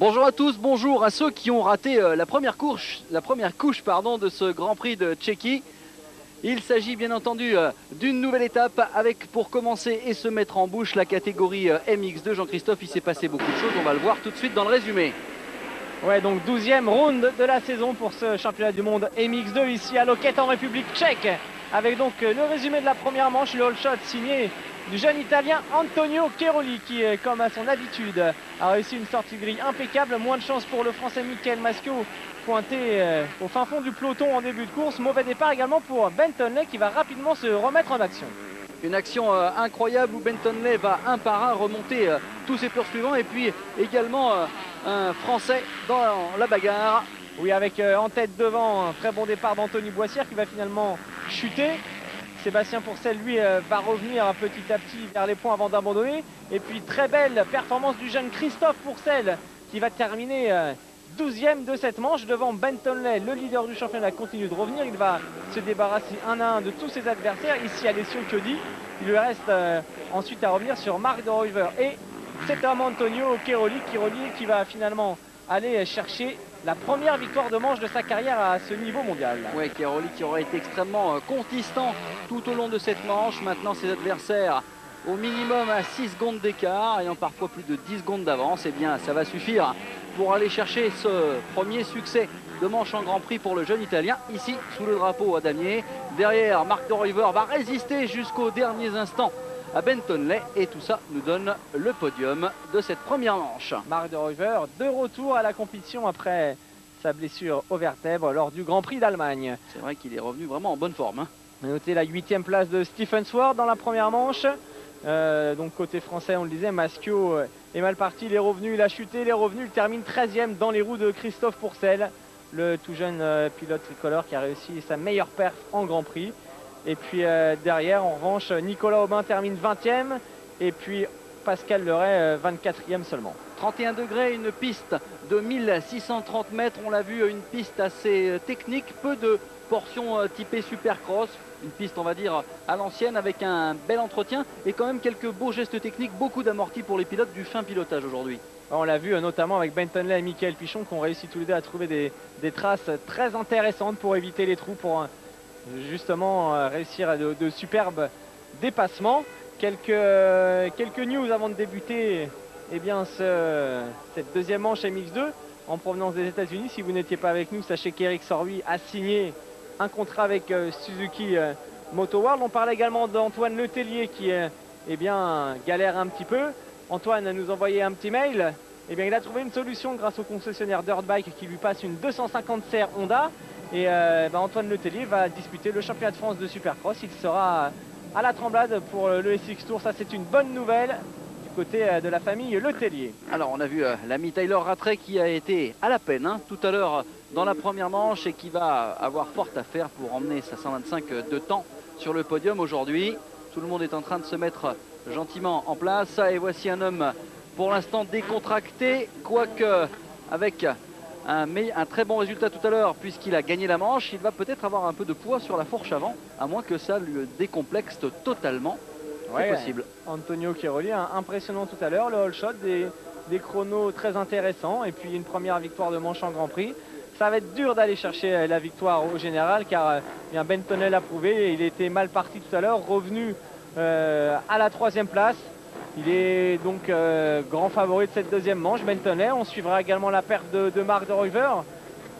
Bonjour à tous, bonjour à ceux qui ont raté la première couche de ce Grand Prix de Tchéquie. Il s'agit bien entendu d'une nouvelle étape avec pour commencer et se mettre en bouche la catégorie MX2. Jean-Christophe, il s'est passé beaucoup de choses, on va le voir tout de suite dans le résumé. Ouais, donc 12e round de la saison pour ce championnat du monde MX2 ici à Loket en République tchèque. Avec donc le résumé de la première manche, le all shot signé du jeune italien Antonio Cheroli qui, comme à son habitude, a réussi une sortie de grille impeccable. Moins de chance pour le français Michael Maschio, pointé au fin fond du peloton en début de course. Mauvais départ également pour Bentonley qui va rapidement se remettre en action. Une action incroyable où Bentonley va un par un remonter tous ses poursuivants et puis également un Français dans la bagarre. Oui, avec en tête devant un très bon départ d'Anthony Boissière qui va finalement chuter. Sébastien Pourcel, lui, va revenir petit à petit vers les points avant d'abandonner. Et puis très belle performance du jeune Christophe Pourcel qui va terminer 12e de cette manche devant Bentonley. Le leader du championnat continue de revenir. Il va se débarrasser un à un de tous ses adversaires. Ici, Alessio Chiodi. Il lui reste ensuite à revenir sur Marc de Ruyver. Et c'est un Antonio Cheroli qui va finalement aller chercher la première victoire de manche de sa carrière à ce niveau mondial. Oui, Cheroli qui aurait été extrêmement consistant tout au long de cette manche. Maintenant, ses adversaires au minimum à 6 secondes d'écart, ayant parfois plus de 10 secondes d'avance. Eh bien, ça va suffire pour aller chercher ce premier succès de manche en Grand Prix pour le jeune Italien, ici sous le drapeau à damier. Derrière, Marc de Ruyver va résister jusqu'aux derniers instants à Bentonley et tout ça nous donne le podium de cette première manche. Marc de Ruyver de retour à la compétition après sa blessure aux vertèbres lors du Grand Prix d'Allemagne. C'est vrai qu'il est revenu vraiment en bonne forme. On a noté la 8e place de Stephen Sword dans la première manche. Donc côté français, on le disait, Maschio est mal parti, il est revenu, il a chuté, il est revenu, il termine 13e dans les roues de Christophe Pourcel, le tout jeune pilote tricolore qui a réussi sa meilleure perf en Grand Prix. Et puis derrière, en revanche, Nicolas Aubin termine 20e et puis Pascal Leray 24e seulement. 31 degrés, une piste de 1630 mètres, on l'a vu, une piste assez technique, peu de portions typées supercross, une piste on va dire à l'ancienne avec un bel entretien et quand même quelques beaux gestes techniques, beaucoup d'amortis pour les pilotes du fin pilotage aujourd'hui. On l'a vu notamment avec Bentonley et Michael Pichon qui ont réussi tous les deux à trouver des traces très intéressantes pour éviter les trous, pour justement réussir à de superbes dépassements. Quelques news avant de débuter cette deuxième manche MX2 en provenance des États-Unis. Si vous n'étiez pas avec nous, sachez qu'Eric Sorui a signé un contrat avec Suzuki Moto World. On parle également d'Antoine Letellier qui galère un petit peu. Antoine a nous envoyé un petit mail. Il a trouvé une solution grâce au concessionnaire Dirtbike qui lui passe une 250 CR Honda. Et Antoine Letellier va disputer le championnat de France de Supercross. Il sera à la Tremblade pour le SX Tour. Ça, c'est une bonne nouvelle du côté de la famille Letellier. Alors, on a vu l'ami Tyler Rattray qui a été à la peine tout à l'heure dans la première manche et qui va avoir fort à faire pour emmener sa 125 de temps sur le podium aujourd'hui. Tout le monde est en train de se mettre gentiment en place. Et voici un homme pour l'instant décontracté, quoique avec un très bon résultat tout à l'heure puisqu'il a gagné la manche. Il va peut-être avoir un peu de poids sur la fourche avant, à moins que ça lui décomplexe totalement. C'est possible. Antonio Cheroli, impressionnant tout à l'heure, le all shot, des chronos très intéressants et puis une première victoire de manche en Grand Prix. Ça va être dur d'aller chercher la victoire au général car Bentonley l'a prouvé, il était mal parti tout à l'heure, revenu à la 3e place. Il est donc grand favori de cette deuxième manche, Bentonley. On suivra également la perte de Marc de Ruyver.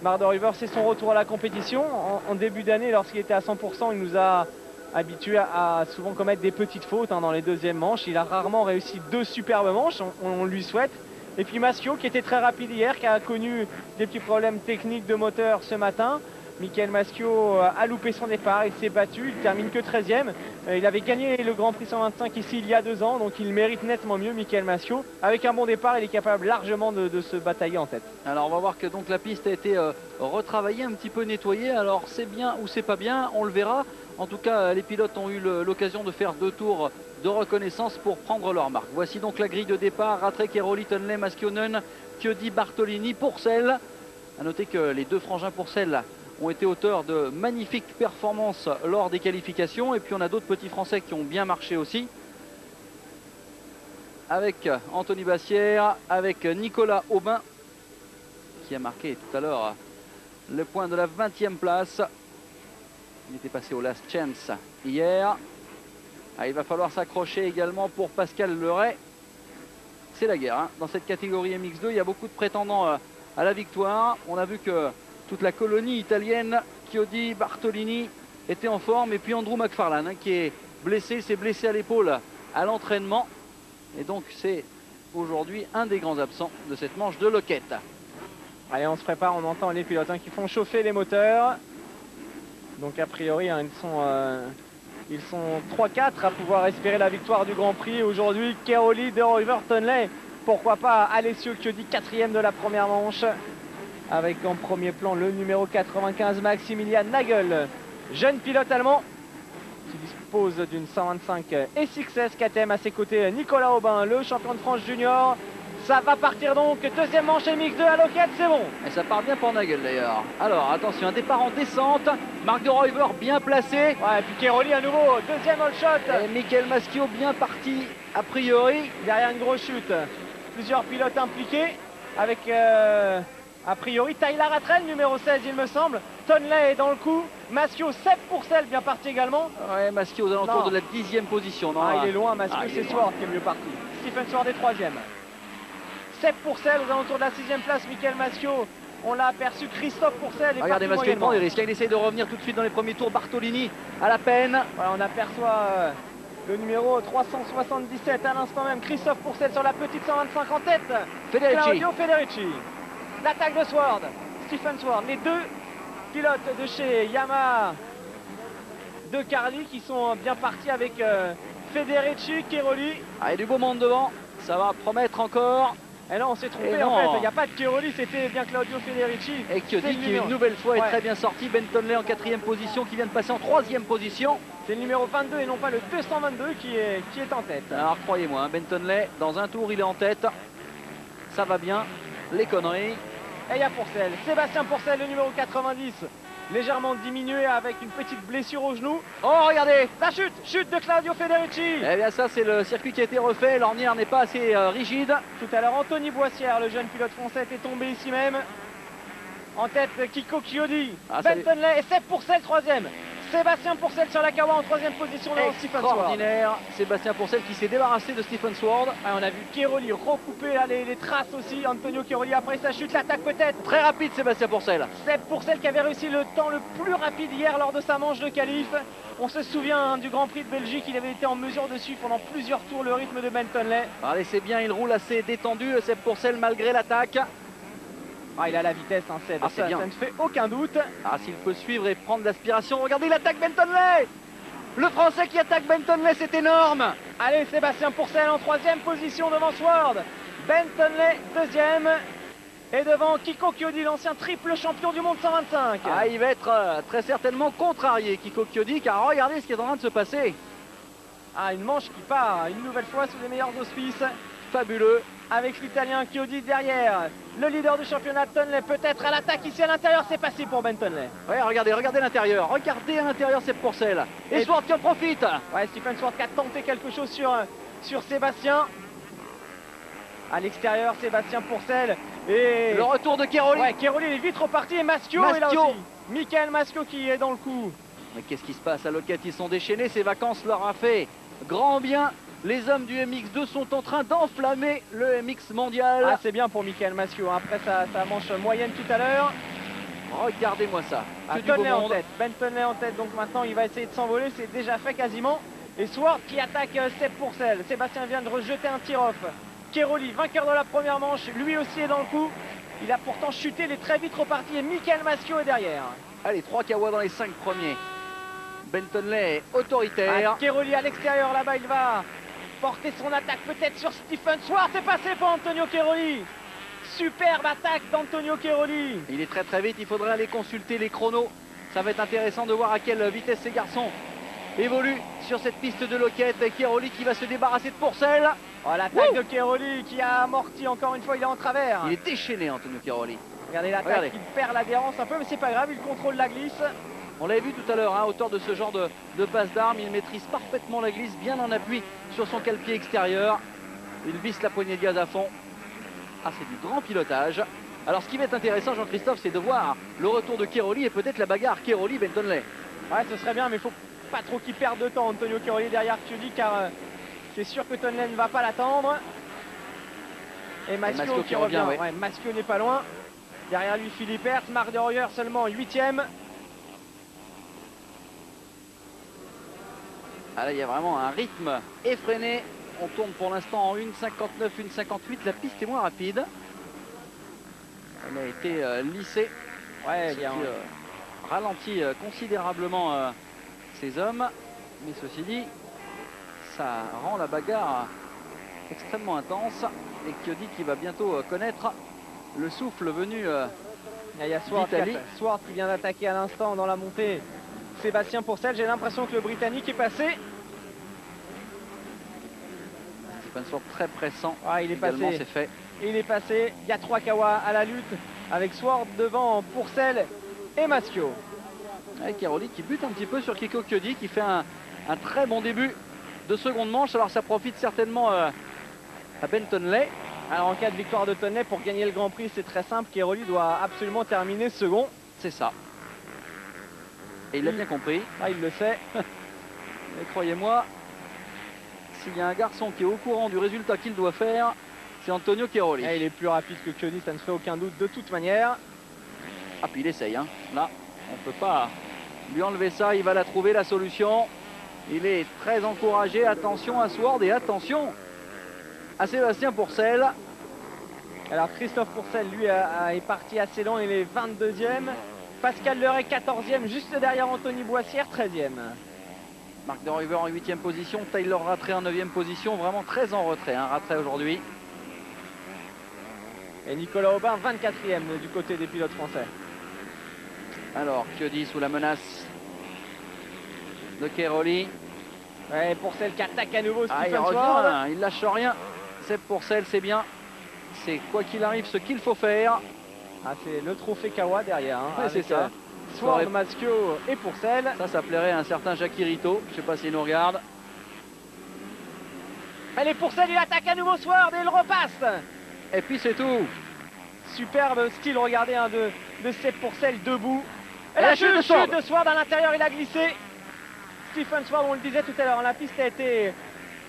Marc de Ruyver, c'est son retour à la compétition. En début d'année, lorsqu'il était à 100%, il nous a habitué à souvent commettre des petites fautes dans les deuxièmes manches. Il a rarement réussi 2 superbes manches, on lui souhaite. Et puis Maschio qui était très rapide hier, qui a connu des petits problèmes techniques de moteur ce matin. Michael Maschio a loupé son départ, il s'est battu, il termine que 13e. Il avait gagné le Grand Prix 125 ici il y a 2 ans, donc il mérite nettement mieux Michael Maschio. Avec un bon départ, il est capable largement de se batailler en tête. Alors on va voir que donc la piste a été retravaillée, un petit peu nettoyée. Alors c'est bien ou c'est pas bien, on le verra. En tout cas, les pilotes ont eu l'occasion de faire 2 tours de reconnaissance pour prendre leur marque. Voici donc la grille de départ. Rattray, Cheroli, Tunley, Maschionen, Chiodi, Bartolini, Pourcel. A noter que les 2 frangins Pourcel ont été auteurs de magnifiques performances lors des qualifications. Et puis on a d'autres petits Français qui ont bien marché aussi. Avec Anthony Bassière, avec Nicolas Aubin qui a marqué tout à l'heure le point de la 20e place. Il était passé au Last Chance hier. Il va falloir s'accrocher également pour Pascal Leray. C'est la guerre hein. Dans cette catégorie MX2, il y a beaucoup de prétendants à la victoire. On a vu que toute la colonie italienne, Chiodi, Bartolini, était en forme. Et puis Andrew McFarlane hein, qui est blessé, il s'est blessé à l'épaule à l'entraînement. Et donc c'est aujourd'hui un des grands absents de cette manche de Loket. Allez, on se prépare, on entend les pilotes hein, qui font chauffer les moteurs. Donc a priori, hein, ils sont 3-4 à pouvoir espérer la victoire du Grand Prix. Aujourd'hui, Keroli, De Ruyver, Tonley. Pourquoi pas Alessio Chiodi, 4e de la première manche. Avec en premier plan le numéro 95, Maximilian Nagel. Jeune pilote allemand qui dispose d'une 125 SXS KTM. À ses côtés, Nicolas Aubin, le champion de France junior. Ça va partir donc, deuxième manche MX2 à Loket, c'est bon. Et ça part bien pour Nagel d'ailleurs. Alors attention, un départ en descente. Marc De Ruyver bien placé. Ouais, et puis Keroli à nouveau, deuxième all shot. Et Michael Maschio bien parti a priori. Derrière une grosse chute. Plusieurs pilotes impliqués avec a priori Tyler Ratrell, numéro 16 il me semble. Tonley est dans le coup. Maschio, Seb Pourcel bien parti également. Ouais, Maschio aux alentours de la 10e position. Non, il est loin, Maschio, c'est Sword qui est mieux parti. Stephen Sword est 3e. Seb Pourcel aux alentours de la 6e place, Michael Maschio. On l'a aperçu, Christophe Pourcel. Regardez Maschio, il prend des risques. Il essaye de revenir tout de suite dans les premiers tours. Bartolini à la peine. Voilà, on aperçoit le numéro 377 à l'instant même. Christophe Pourcel sur la petite 125 en tête. Federici. Claudio Federici. L'attaque de Sword, Stephen Sword. Les deux pilotes de chez Yamaha de Carly qui sont bien partis avec Federici, Keroli. Il y a du beau monde devant. Ça va promettre encore. Et non, on s'est trompé en fait, il n'y a pas de Keroli, c'était bien Claudio Federici. Et Chiodi qui une nouvelle fois est très bien sorti. Ben Tonley en 4e position qui vient de passer en 3e position. C'est le numéro 22 et non pas le 222 qui est en tête. Alors croyez-moi, hein, Ben Tonley, dans un tour il est en tête. Ça va bien, les conneries. Et il y a Pourcel, Sébastien Pourcel, le numéro 90. Légèrement diminué avec une petite blessure au genou. Oh regardez, la chute de Claudio Federici. Eh bien ça c'est le circuit qui a été refait, l'ornière n'est pas assez rigide. Tout à l'heure Anthony Boissière, le jeune pilote français, est tombé ici même. En tête Kiko Chiodi, Ben Tonley et Seb Pourcel 3e. Sébastien Pourcel sur la Kawa en 3e position devant Stephen Sword. Extraordinaire, Sébastien Pourcel qui s'est débarrassé de Stephen Sword. On a vu Keroli recouper là, les traces aussi. Antonio Keroli après sa chute, l'attaque peut-être. Très rapide Sébastien Pourcel. Seb Pourcel qui avait réussi le temps le plus rapide hier lors de sa manche de qualif. On se souvient hein, du Grand Prix de Belgique, il avait été en mesure de suivre pendant plusieurs tours le rythme de Ben Tonley. Allez c'est bien, il roule assez détendu Seb Pourcel malgré l'attaque. Il a la vitesse, hein, Seb, ça ne fait aucun doute. S'il peut suivre et prendre l'aspiration, regardez l'attaque Ben Tonley. Le Français qui attaque Ben Tonley, c'est énorme. Allez, Sébastien Pourcel en 3e position devant Sword. Ben Tonley 2e. Et devant Kiko Chiodi, l'ancien triple champion du monde 125. Il va être très certainement contrarié, Kiko Chiodi, car regardez ce qui est en train de se passer. Une manche qui part une nouvelle fois sous les meilleurs auspices. Fabuleux. Avec l'Italien Chiodi derrière. Le leader du championnat, Tonley, peut-être à l'attaque ici à l'intérieur. C'est passé pour Ben Tonley. Ouais, regardez l'intérieur. Regardez à l'intérieur, c'est Pourcel. Et Sword qui en profite. Ouais, Stephen Sword qui a tenté quelque chose sur Sébastien. À l'extérieur, Sébastien Pourcel. Et le retour de Keroli. Ouais, Keroli est vite reparti. Et Maschio est là aussi. Michael Maschio qui est dans le coup. Mais qu'est-ce qui se passe à Loket? Ils sont déchaînés. Ces vacances leur a fait grand bien. Les hommes du MX2 sont en train d'enflammer le MX mondial. C'est bien pour Michael Maschio, hein. Après sa manche moyenne tout à l'heure. Regardez-moi ça. Tonley en tête. Ben Tonley en tête, donc maintenant il va essayer de s'envoler, c'est déjà fait quasiment. Et Sword qui attaque Seb Pourcel. Sébastien vient de rejeter un tir-off. Keroli, vainqueur de la première manche, lui aussi est dans le coup. Il a pourtant chuté, il est très vite reparti et Michael Maschio est derrière. Allez, 3 Kawa dans les 5 premiers. Ben Tonley autoritaire. Keroli à l'extérieur, là-bas il va porter son attaque peut-être sur Stephen Sword. C'est passé pour Antonio Keroli. Superbe attaque d'Antonio Keroli. Il est très très vite, il faudrait aller consulter les chronos. Ça va être intéressant de voir à quelle vitesse ces garçons évoluent sur cette piste de Loket. Et Keroli qui va se débarrasser de Pourcel. L'attaque de Keroli qui a amorti encore une fois, il est en travers. Il est déchaîné Antonio Keroli. Regardez l'attaque qui perd l'adhérence un peu, mais c'est pas grave, il contrôle la glisse. On l'avait vu tout à l'heure, auteur de ce genre de passe d'armes, il maîtrise parfaitement la glisse, bien en appui sur son cale-pied extérieur. Il visse la poignée de gaz à fond. C'est du grand pilotage. Alors ce qui va être intéressant, Jean-Christophe, c'est de voir le retour de Cairoli et peut-être la bagarre Cairoli-Bentonley. Ouais, ce serait bien, mais il faut pas trop qu'il perde de temps, Antonio Cairoli derrière Chiodi, car c'est sûr que Tonley ne va pas l'attendre. Et Maschio qui revient. Ouais. Ouais, Maschio n'est pas loin. Derrière lui, Philippe Hertz, Marc de Royer seulement 8e. Ah là, il y a vraiment un rythme effréné. On tourne pour l'instant en 1,59, 1,58. La piste est moins rapide. Elle a été lissée. Ouais, ce qui ralentit considérablement ces hommes. Mais ceci dit, ça rend la bagarre extrêmement intense. Et Chiodi qui va bientôt connaître le souffle venu il y a Swart qui vient d'attaquer à l'instant dans la montée. Sébastien Pourcel, j'ai l'impression que le Britannique est passé. C'est un sort très pressant. Ah, il est passé. C'est fait. Il est passé. Il y a 3 Kawa à la lutte avec Swart devant Pourcel et Maschio. Cairoli qui bute un petit peu sur Kiko Chiodi qui fait un très bon début de seconde manche. Alors ça profite certainement à Bentonley. Alors en cas de victoire de Tonley, pour gagner le Grand Prix, c'est très simple. Cairoli doit absolument terminer second. C'est ça. Et il l'a bien compris. Ah, il le sait. Et croyez-moi, s'il y a un garçon qui est au courant du résultat qu'il doit faire, c'est Antonio Cairoli. Il est plus rapide que Chiodi, ça ne fait aucun doute de toute manière. Ah, puis il essaye. Hein. Là, on ne peut pas lui enlever ça. Il va la trouver, la solution. Il est très encouragé. Attention à Swart et attention à Sébastien Pourcel. Alors Christophe Pourcel, lui, est parti assez long. Il est 22e. Pascal Leray, 14e, juste derrière Anthony Boissière, 13e. Marc de River en 8e position. Tyler Rattray en 9e position. Vraiment très en retrait, hein, Rattray aujourd'hui. Et Nicolas Aubin, 24e du côté des pilotes français. Alors, Chiodi sous la menace de Cairoli. Ouais, Pourcel qui attaque à nouveau. Ah, il revient, il lâche rien. C'est Pourcel, c'est bien. C'est quoi qu'il arrive ce qu'il faut faire. Ah, c'est le trophée Kawa derrière. Hein, ouais, c'est ça. Swart, Maschio et Pourcel. Ça plairait à un certain Jackie Rito. Je ne sais pas s'il nous regarde. Allez, Pourcel, il attaque à nouveau Swart et il repasse. Et puis c'est tout. Superbe style, regardez, hein, de Seb Pourcel debout. Et la chute de Swart à l'intérieur, il a glissé. Stephen Swart, on le disait tout à l'heure, la piste a été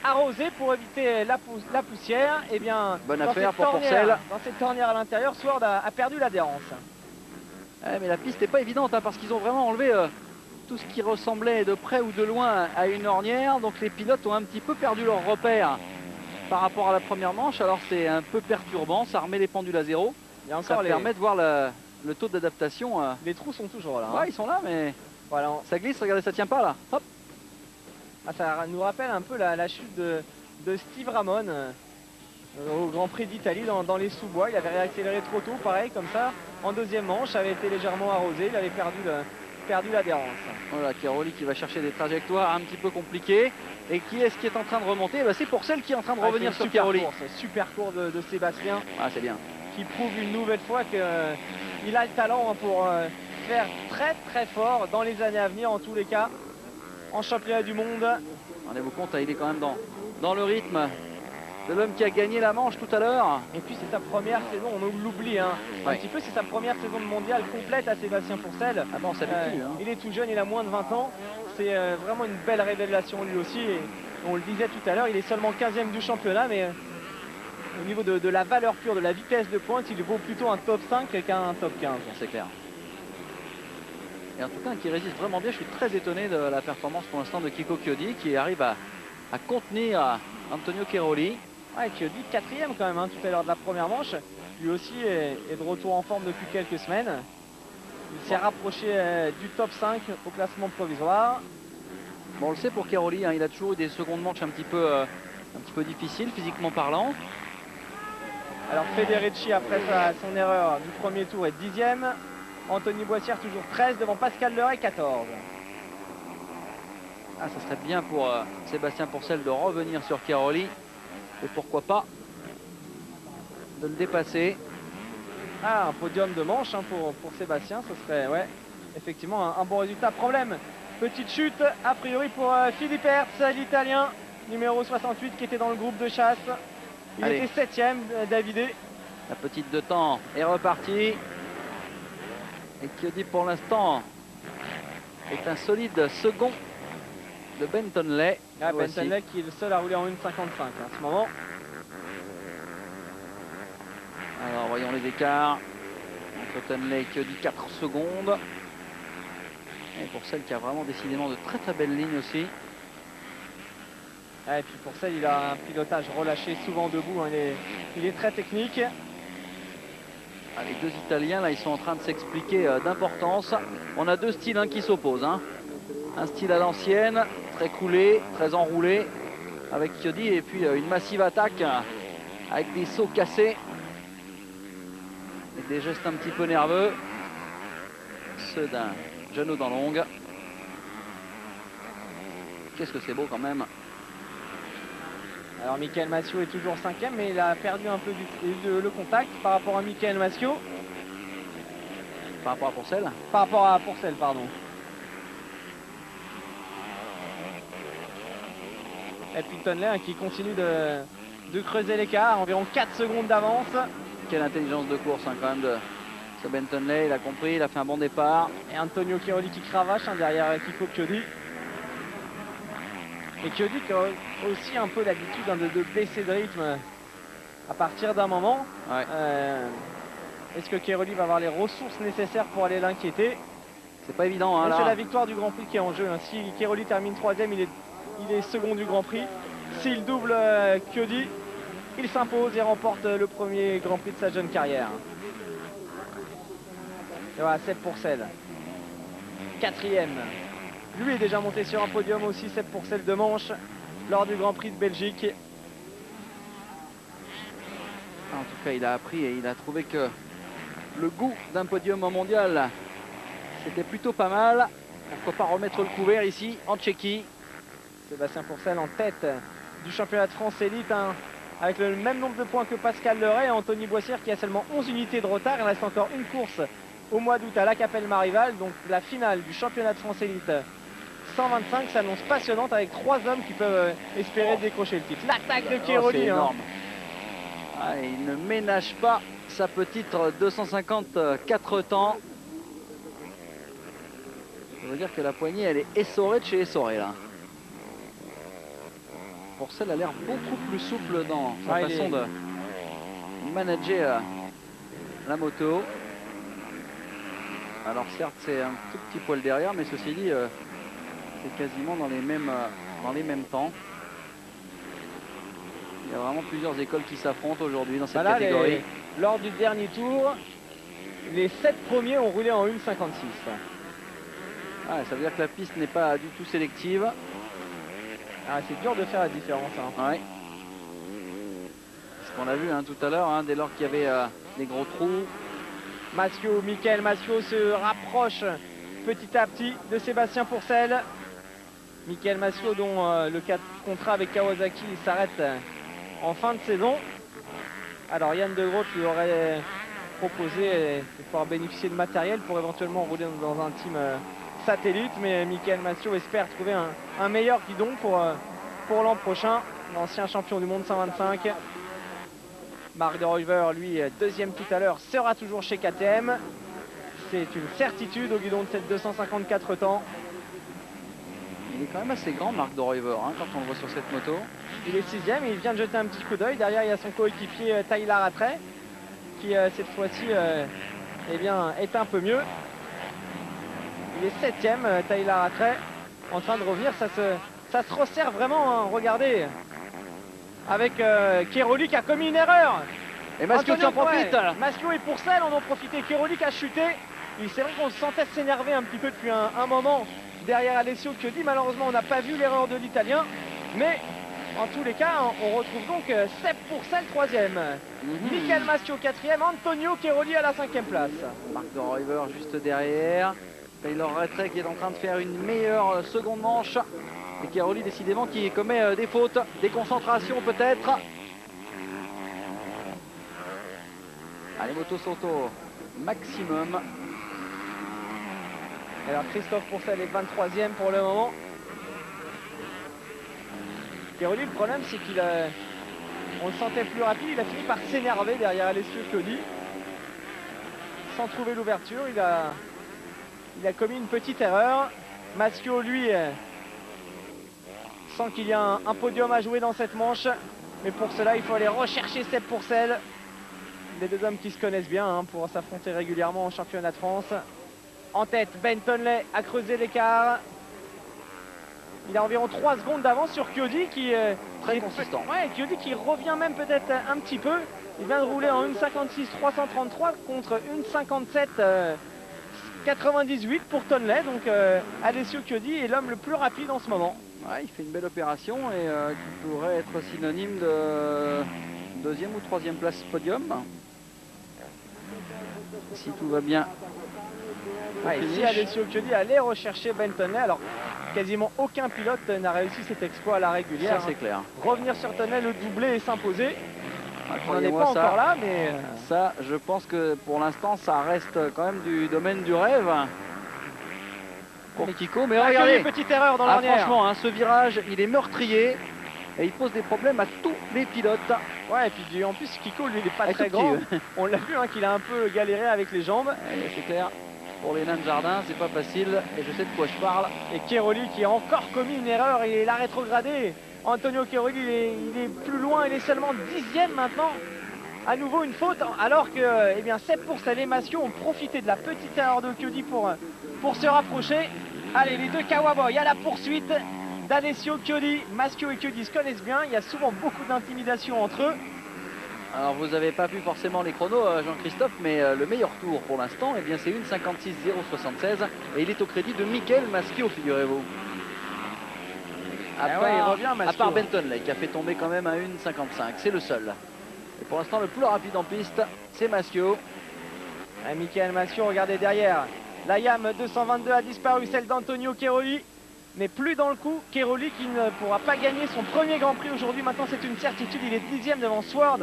arrosée pour éviter la poussière. Et bien, bonne affaire pour Pourcel. Dans cette tornière à l'intérieur, Swart a perdu l'adhérence. Ouais, mais la piste n'est pas évidente, hein, parce qu'ils ont vraiment enlevé tout ce qui ressemblait de près ou de loin à une ornière. Donc les pilotes ont un petit peu perdu leur repère par rapport à la première manche. Alors c'est un peu perturbant, ça remet les pendules à zéro. Et encore ça permet de voir le taux d'adaptation. Les trous sont toujours là. Ouais, hein. ils sont là, mais voilà. Ça glisse, regardez, ça tient pas là. Hop. Ah, ça nous rappelle un peu la chute de Steve Ramon au Grand Prix d'Italie dans les sous-bois. Il avait réaccéléré trop tôt, pareil, comme ça. En deuxième manche, avait été légèrement arrosé, il avait perdu l'adhérence. Voilà, Cairoli qui va chercher des trajectoires un petit peu compliquées. Et qui est-ce qui est en train de remonter? C'est Pourcel qui est en train de revenir sur Cairoli. Super course de Sébastien. Ah, c'est bien. Qui prouve une nouvelle fois qu'il a le talent pour faire très très fort dans les années à venir, en tous les cas, en championnat du monde. Rendez-vous compte, il est quand même dans le rythme de l'homme qui a gagné la manche tout à l'heure. Et puis c'est sa première saison, on l'oublie un petit peu, c'est sa première saison de mondial complète à Sébastien Pourcel. Ah bon, ça s'habitue. Il est tout jeune, il a moins de 20 ans. C'est vraiment une belle révélation lui aussi. Et on le disait tout à l'heure, il est seulement 15e du championnat, mais au niveau de la valeur pure, de la vitesse de pointe, il vaut plutôt un top 5 qu'un top 15. C'est clair. Et en tout cas, qui résiste vraiment bien. Je suis très étonné de la performance pour l'instant de Kiko Chiodi, qui arrive à contenir Antonio Cairoli. Ouais, Chiodi 4e quand même, hein, tout à l'heure de la première manche. Lui aussi est de retour en forme depuis quelques semaines. Il s'est rapproché du top 5 au classement provisoire. Bon, on le sait pour Cairoli, hein, il a toujours eu des secondes manches un petit peu difficiles, physiquement parlant. Alors Federici, après son erreur du premier tour, est 10e. Anthony Boissière toujours 13 devant Pascal Leray, 14. Ah, ça serait bien pour Sébastien Pourcel de revenir sur Cairoli. Et pourquoi pas de le dépasser. Ah, un podium de manche hein, pour Sébastien, ce serait effectivement un bon résultat. Problème, petite chute a priori pour Philippe Hertz, l'Italien, numéro 68 qui était dans le groupe de chasse. Il était 7e, Davidé. La petite de temps est repartie. Et Chiodi pour l'instant est un solide second de Bentonley. Ah, Bentonley qui est le seul à rouler en 1,55 en ce moment. Alors voyons les écarts. Entre Tonley et Chiodi, 4 secondes. Et pour celle qui a vraiment décidément de très très belles lignes aussi. Et puis pour ça, il a un pilotage relâché, souvent debout. Hein. Il est très technique. Ah, les deux Italiens, là, ils sont en train de s'expliquer d'importance. On a deux styles qui s'opposent. Hein. Un style à l'ancienne, très coulé, très enroulé, avec Chiodi, et puis une massive attaque avec des sauts cassés et des gestes un petit peu nerveux. Ceux d'un jeune dans longue. Qu'est-ce que c'est beau quand même. Alors Michael Massio est toujours 5e, mais il a perdu un peu le contact par rapport à Michael Massio. Par rapport à Pourcel. Par rapport à Pourcel, pardon. Et puis Tonley hein, qui continue de creuser l'écart, environ 4 secondes d'avance. Quelle intelligence de course hein, quand même de ce Ben Tonley, il a compris, il a fait un bon départ. Et Antonio Chiaroli qui cravache hein, derrière Kiko Chiodi. Et Chiodi qui a aussi un peu l'habitude hein, de baisser de rythme à partir d'un moment. Ouais. Est-ce que Chiaroli va avoir les ressources nécessaires pour aller l'inquiéter? C'est pas évident. Hein, c'est la victoire du Grand Prix qui est en jeu. Hein. Si Chiaroli termine 3e, il est second du Grand Prix. S'il double Chiodi, il s'impose et remporte le premier Grand Prix de sa jeune carrière. Et voilà, Seb Pourcel, 4e. Lui est déjà monté sur un podium aussi, Seb Pourcel de Manche, lors du Grand Prix de Belgique. En tout cas, il a appris et il a trouvé que le goût d'un podium mondial, c'était plutôt pas mal. Pourquoi pas remettre le couvert ici, en Tchéquie. Sébastien Pourcel en tête du championnat de France élite, hein, avec le même nombre de points que Pascal Leray et Anthony Boissière qui a seulement 11 unités de retard. Il reste encore une course au mois d'août à La Capelle-Marival, donc la finale du championnat de France élite 125 s'annonce passionnante avec 3 hommes qui peuvent espérer décrocher le titre. L'attaque de Chiaroli. C'est énorme. Ah, il ne ménage pas sa petite 254 temps. Ça veut dire que la poignée elle est essorée de chez essorée là. Pourcel a l'air beaucoup plus souple dans sa façon de manager la moto. Alors certes c'est un tout petit poil derrière, mais ceci dit c'est quasiment dans les mêmes temps. Il y a vraiment plusieurs écoles qui s'affrontent aujourd'hui dans cette catégorie. Lors du dernier tour, les 7 premiers ont roulé en 1,56. Ah, ça veut dire que la piste n'est pas du tout sélective. Ah, c'est dur de faire la différence. Hein. Ouais. Ce qu'on a vu hein, tout à l'heure, hein, dès lors qu'il y avait des gros trous. Michael Massio se rapproche petit à petit de Sébastien Pourcel. Michael Massio dont le contrat avec Kawasaki s'arrête en fin de saison. Alors Yann De Groot lui aurait proposé de pouvoir bénéficier de matériel pour éventuellement rouler dans un team satellite, mais Michael Massio espère trouver un meilleur guidon pour l'an prochain. L'ancien champion du monde 125. Marc de Ruyver, lui, deuxième tout à l'heure, sera toujours chez KTM. C'est une certitude au guidon de cette 254 temps. Il est quand même assez grand, Marc de Ruyver, hein, quand on le voit sur cette moto. Il est 6e et il vient de jeter un petit coup d'œil. Derrière, il y a son coéquipier Tyler Rattray, qui cette fois-ci eh bien, est un peu mieux. Il est 7e, Tyler Rattray, en train de revenir. Ça se resserre vraiment, hein. Regardez. Avec Chiaroli qui a commis une erreur. Et Massio qui en profite. Massio et Pourcel en ont profité. Chiaroli qui a chuté. C'est vrai qu'on se sentait s'énerver un petit peu depuis un moment derrière Alessio Chiodi. Malheureusement, on n'a pas vu l'erreur de l'Italien. Mais en tous les cas, on retrouve donc Seb Pourcel 3e. Michael Massio 4e. Antonio Chiaroli à la 5e place. Marc de Ruyver juste derrière. Taylor Rattray qui est en train de faire une meilleure seconde manche. Et Chiaroli décidément qui commet des fautes, des concentrations peut-être. Allez, moto sont au maximum. Alors Christophe Pourcel est 23e pour le moment. Chiaroli, le problème c'est qu'il On le sentait plus rapide, il a fini par s'énerver derrière Alessio Chiodi. Sans trouver l'ouverture, il a commis une petite erreur. Maschio, lui, sent qu'il y a un podium à jouer dans cette manche. Mais pour cela, il faut aller rechercher Sepp Pourcel. Les deux hommes qui se connaissent bien hein, pour s'affronter régulièrement en championnat de France. En tête, Ben Tonley a creusé l'écart. Il a environ 3 secondes d'avance sur Chiodi qui très consistant. Ouais, Chiodi qui revient même peut-être un petit peu. Il vient de rouler en 1,56 333 contre 1,57 98 pour Tonley. Donc Alessio Chiodi est l'homme le plus rapide en ce moment. Ouais, il fait une belle opération et qui pourrait être synonyme de deuxième ou troisième place podium. Si tout va bien. Ouais, ici Alessio Chiodi allait rechercher Ben Tonley. Alors quasiment aucun pilote n'a réussi cet exploit à la régulière. Ça c'est clair. Revenir sur Tonley, le doubler et s'imposer. On n'en est pas ça, encore là, mais... Ça, je pense que pour l'instant, ça reste quand même du domaine du rêve. Pour Kiko, mais regardez, une petite erreur dans l'ornière. Franchement, hein, ce virage, il est meurtrier et il pose des problèmes à tous les pilotes. Ouais, et puis en plus, Kiko, lui, il n'est pas très grand. On l'a vu, hein, qu'il a un peu galéré avec les jambes. C'est clair. Pour les nains de jardin, c'est pas facile et je sais de quoi je parle. Et Cairoli qui a encore commis une erreur, il a rétrogradé. Antonio Cairoli, il est plus loin, il est seulement 10e maintenant. À nouveau une faute, alors que eh bien, Sepp Pourcel et Maschio ont profité de la petite erreur de Chiodi pour se rapprocher. Allez, les deux Kawaboy à la poursuite d'Alessio Chiodi. Maschio et Chiodi se connaissent bien, il y a souvent beaucoup d'intimidation entre eux. Alors vous n'avez pas vu forcément les chronos Jean-Christophe, mais le meilleur tour pour l'instant, eh bien c'est 1,56,076 et il est au crédit de Michael Maschio, figurez-vous. À part Ben Tonley qui a fait tomber quand même à 1,55, c'est le seul. Et pour l'instant le plus rapide en piste, c'est Maschio. Michael Maschio, regardez derrière. La Yam 222 a disparu, celle d'Antonio Cairoli n'est plus dans le coup. Cairoli qui ne pourra pas gagner son premier Grand Prix aujourd'hui. Maintenant c'est une certitude, il est 10e devant Sword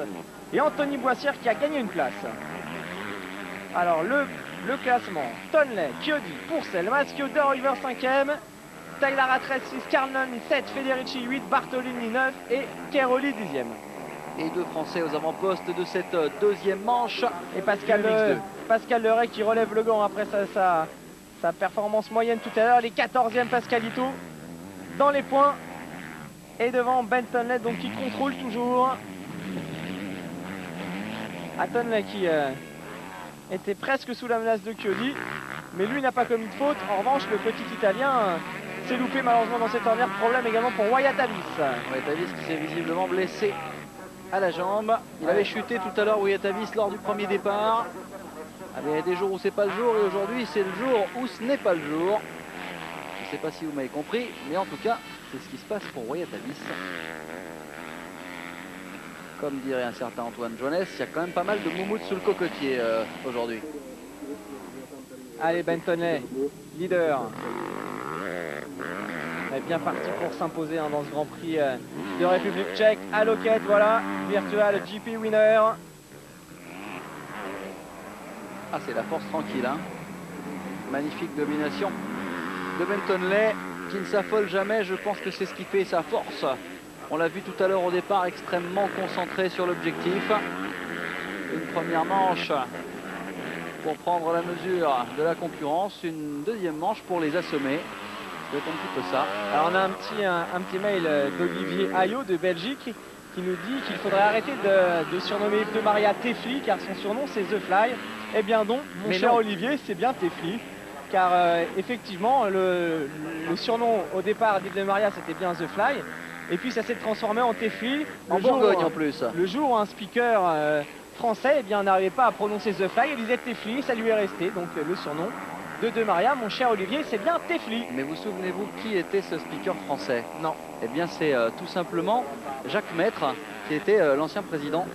et Anthony Boissière qui a gagné une place. Alors le classement, Tonley, Chiodi, Pourcel, Maschio, De Ruyver 5e, Tyler Ratres 6, Carlon 7, Federici 8, Bartolini 9 et Cairoli 10e. Et deux Français aux avant-postes de cette deuxième manche. Et Pascal Leray qui relève le gant après sa performance moyenne tout à l'heure. Les 14e Pascalito dans les points. Et devant Ben Tonley donc qui contrôle toujours. Tonley qui était presque sous la menace de Chiodi. Mais lui n'a pas commis de faute. En revanche, le petit Italien s'est loupé malheureusement dans cette ornière. Problème également pour Wyatt Avis. Wyatt Avis qui s'est visiblement blessé à la jambe. Il avait chuté tout à l'heure Wyatt Avis lors du premier départ. Il y a des jours où c'est pas le jour et aujourd'hui c'est le jour où ce n'est pas le jour. Je ne sais pas si vous m'avez compris, mais en tout cas c'est ce qui se passe pour Wyatt Avis. Comme dirait un certain Antoine Jones, il y a quand même pas mal de moumoutes sous le cocotier aujourd'hui. Allez, Ben Tonley, leader. Il est bien parti pour s'imposer hein, dans ce Grand Prix de République tchèque. À Loket, voilà, Virtual GP winner. Ah, c'est la force tranquille, hein. Magnifique domination de Ben Tonley qui ne s'affole jamais. Je pense que c'est ce qui fait sa force. On l'a vu tout à l'heure au départ, extrêmement concentré sur l'objectif. Une première manche pour prendre la mesure de la concurrence. Une deuxième manche pour les assommer. C'est un petit peu ça. Alors on a un petit mail d'Olivier Ayot de Belgique qui nous dit qu'il faudrait arrêter de surnommer Yves de Maria Tefli car son surnom c'est The Fly. Eh bien non, mon cher Olivier, c'est bien Tefli. Car effectivement, le surnom au départ d'Yves de Maria c'était bien The Fly. Et puis ça s'est transformé en Tefli. En Bourgogne en plus. Le jour où un speaker français n'arrivait pas à prononcer The Fly, il disait Tefli, ça lui est resté. Donc le surnom de Maria, mon cher Olivier, c'est bien Tefli. Mais vous souvenez-vous qui était ce speaker français? Non. Eh bien c'est tout simplement Jacques Maître, qui était l'ancien président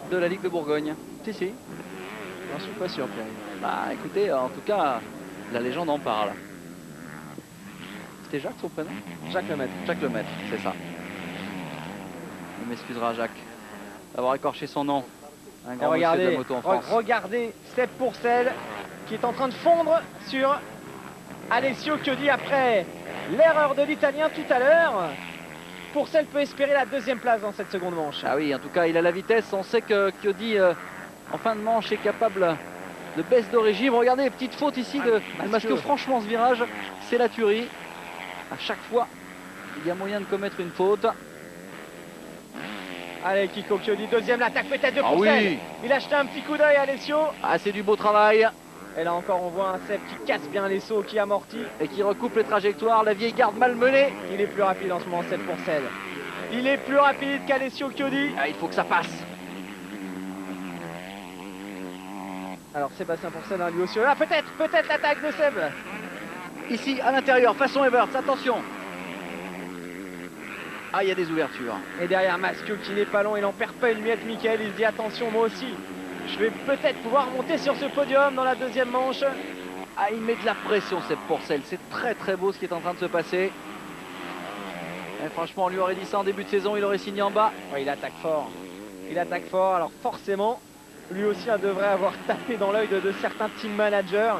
de la Ligue de Bourgogne. Si, si. J'en suis pas sûr, Pierre. Bah écoutez, en tout cas, la légende en parle. C'était Jacques son prénom? Jacques Lemaître. Jacques Lemaître, c'est ça. Il m'excusera Jacques d'avoir écorché son nom. Un grand monsieur de la moto en France. Regardez Sepp Pourcel qui est en train de fondre sur Alessio Chiodi après l'erreur de l'Italien tout à l'heure. Pourcel peut espérer la deuxième place dans cette seconde manche. Ah oui, en tout cas, il a la vitesse. On sait que Chiodi, en fin de manche, est capable de baisse de régime. Regardez les petites fautes ici de Maschio. Franchement, ce virage, c'est la tuerie. À chaque fois, il y a moyen de commettre une faute. Allez, Kiko Chiodi, deuxième, l'attaque peut-être de Ah Pourcel. oui. Il a jeté un petit coup d'œil à Alessio. Ah, c'est du beau travail. Et là encore, on voit un Seb qui casse bien les sauts, qui amortit. Et qui recoupe les trajectoires. La vieille garde malmenée. Il est plus rapide en ce moment, Seb Pourcel. Il est plus rapide qu'Alessio Chiodi. Ah, il faut que ça passe. Alors Sébastien Pourcel, hein, lui aussi. Ah, peut-être l'attaque de Seb. Ici, à l'intérieur, façon Everts, attention. Ah, il y a des ouvertures. Et derrière Maschio qui n'est pas long, il en perd pas une miette. Mickaël, il se dit attention, moi aussi. Je vais peut-être pouvoir monter sur ce podium dans la deuxième manche. Ah, il met de la pression, Seb Pourcel. C'est très très beau ce qui est en train de se passer. Et franchement, on lui aurait dit ça en début de saison, il aurait signé en bas. Ouais, il attaque fort. Il attaque fort. Alors forcément, lui aussi devrait avoir tapé dans l'œil de certains team managers.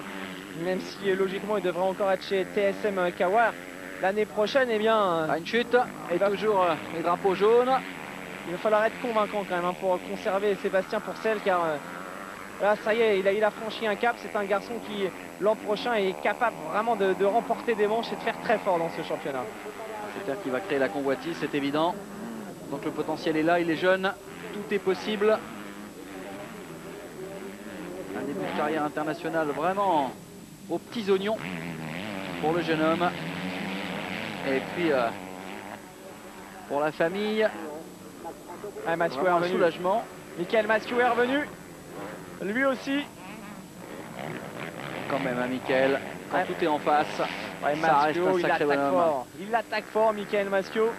Même si logiquement, il devrait encore être chez TSM Kawa. L'année prochaine, eh bien... Ah, une chute et toujours les drapeaux jaunes. Il va falloir être convaincant quand même hein, pour conserver Sébastien Pourcel car là ça y est, il a franchi un cap. C'est un garçon qui l'an prochain est capable vraiment de remporter des manches et de faire très fort dans ce championnat. C'est-à-dire qu'il va créer la convoitise, c'est évident. Donc le potentiel est là, il est jeune, tout est possible. Un début de carrière internationale vraiment aux petits oignons pour le jeune homme. Et puis pour la famille, Maschio est un revenu. soulagement. Mickaël Maschio est revenu. Lui aussi. Quand même, hein, Mickaël, quand tout est en face, Ouais, ça reste Maschio, un il sacré attaque bonhomme. fort. Il attaque fort, Mickaël Maschio.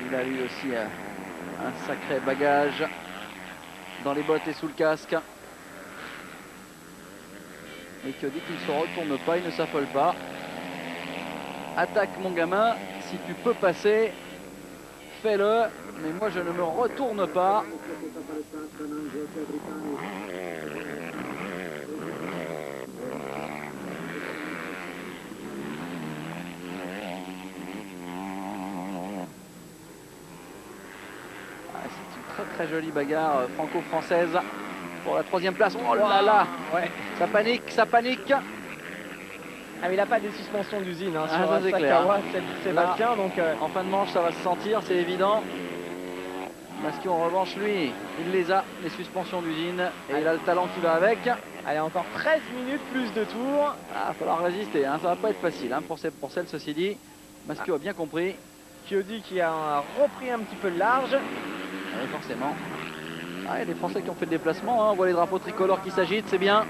Il a lui aussi un sacré bagage dans les bottes et sous le casque. Et qui dit qu'il ne se retourne pas, il ne s'affole pas. Attaque mon gamin, si tu peux passer, fais-le. Mais moi je ne me retourne pas. C'est une très très jolie bagarre franco-française pour la troisième place. Oh là là, ouais. Ça panique. Ah, mais il n'a pas des suspensions d'usine hein, Ah, sur ça, c'est Sakawa, clair. Sébastien. Là, donc, en fin de manche, ça va se sentir, c'est évident. Maschio, en revanche, lui, il les a, les suspensions d'usine. Et il a le talent qui va avec. allez, encore 13 minutes plus de tours. Ah, il va falloir résister, hein. Ça va pas être facile hein, pour celle, ceci dit. Maschio a bien compris. Chiodi qui a repris un petit peu de large. Oui, forcément. Ah, il y a des Français qui ont fait le déplacement. Hein. On voit les drapeaux tricolores qui s'agitent, c'est bien.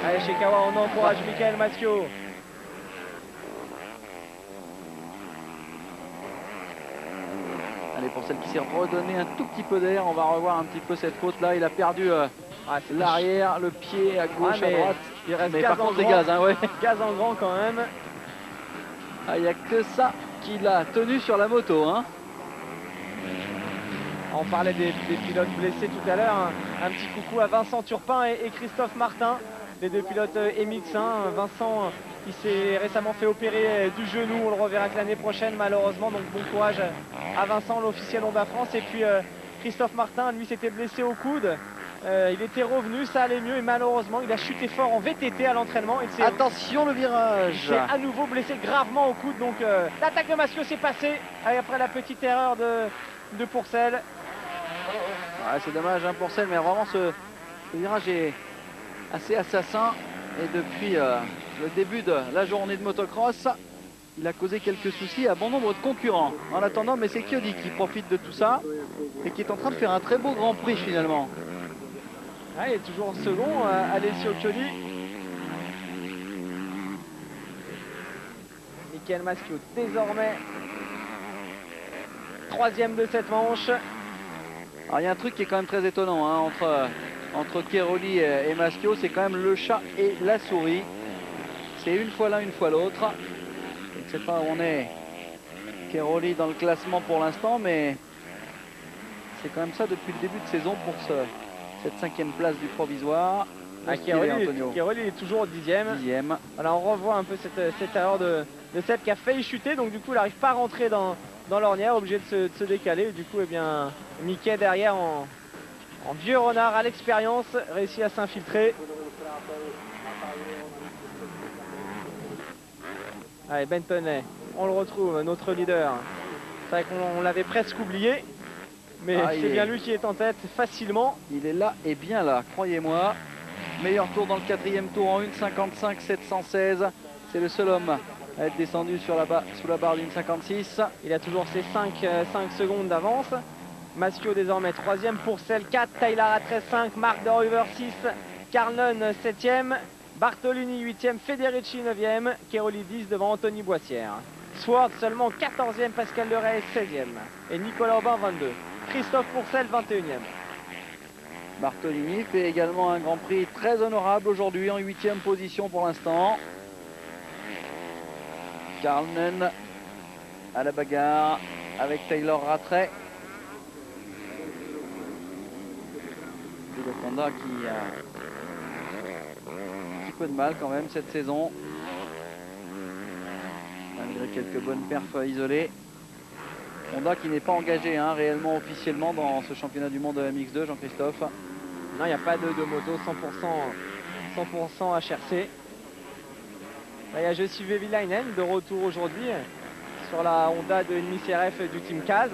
Allez, chez Kawa, on encourage Mickaël Maschio. Allez, pour celle qui s'est redonné un tout petit peu d'air, on va revoir un petit peu cette faute là. Il a perdu l'arrière, le pied à gauche, à droite. Il reste Mais gaz par contre, en des grand. gaz, hein, ouais. Gaz en grand quand même. Ah, il n'y a que ça qu'il a tenu sur la moto. Hein. On parlait des pilotes blessés tout à l'heure. Un petit coucou à Vincent Turpin et Christophe Martin, les deux pilotes MX1. Vincent qui s'est récemment fait opérer du genou, on le reverra que l'année prochaine malheureusement. Donc bon courage à Vincent, l'officiel Honda France. Et puis Christophe Martin, lui s'était blessé au coude. Il était revenu, ça allait mieux et malheureusement il a chuté fort en VTT à l'entraînement. Attention le virage. Il s'est à nouveau blessé gravement au coude. Donc l'attaque de Maschio s'est passée après la petite erreur de Pourcel. Ouais, c'est dommage hein, pour celle, mais vraiment ce virage est assez assassin. Et depuis le début de la journée de motocross, il a causé quelques soucis à bon nombre de concurrents. En attendant, mais c'est Chiodi qui profite de tout ça et qui est en train de faire un très beau Grand Prix finalement. Il est toujours second, Alessio Chiodi. Mickaël Maschio désormais troisième de cette manche. Alors il y a un truc qui est quand même très étonnant hein, entre Cairoli et Maschio, c'est quand même le chat et la souris. C'est une fois l'un, une fois l'autre. Je ne sais pas où on est Cairoli dans le classement pour l'instant, mais c'est quand même ça depuis le début de saison pour cette 5e place du provisoire. Chiaroli est toujours 10e. Voilà, on revoit un peu cette erreur de Seb qui a failli chuter, donc du coup il n'arrive pas à rentrer dans l'ornière, obligé de se décaler. Du coup, eh bien, Mickey derrière en vieux renard à l'expérience réussit à s'infiltrer. Allez, Bentonnet, on le retrouve, notre leader. C'est vrai qu'on l'avait presque oublié, mais c'est bien lui qui est en tête facilement. Il est là et bien là, croyez-moi. Meilleur tour dans le 4e tour en 1,55 716. C'est le seul homme à être descendu sous la barre d'une 56. Il a toujours ses 5 secondes d'avance. Maschio désormais 3e, Pourcel 4, Tyler à 13,5, Marc de Ruyver 6, Carlon 7e, Bartolini 8e, Federici 9e, Chiaroli 10 devant Anthony Boissière. Sword seulement 14e, Pascal Leray 16e et Nicolas Aubin 22. Christophe Pourcel 21e. Bartolini fait également un Grand Prix très honorable aujourd'hui en 8e position pour l'instant. Carlnen à la bagarre avec Taylor Rattray. Le Honda qui a un petit peu de mal quand même cette saison, malgré quelques bonnes perfs isolées. Honda qui n'est pas engagé réellement officiellement dans ce championnat du monde MX2, Jean-Christophe. Non, il n'y a pas de moto 100% HRC. Là, il y a Jussi Vehviläinen de retour aujourd'hui sur la Honda de Ennemi CRF du Team Kaz.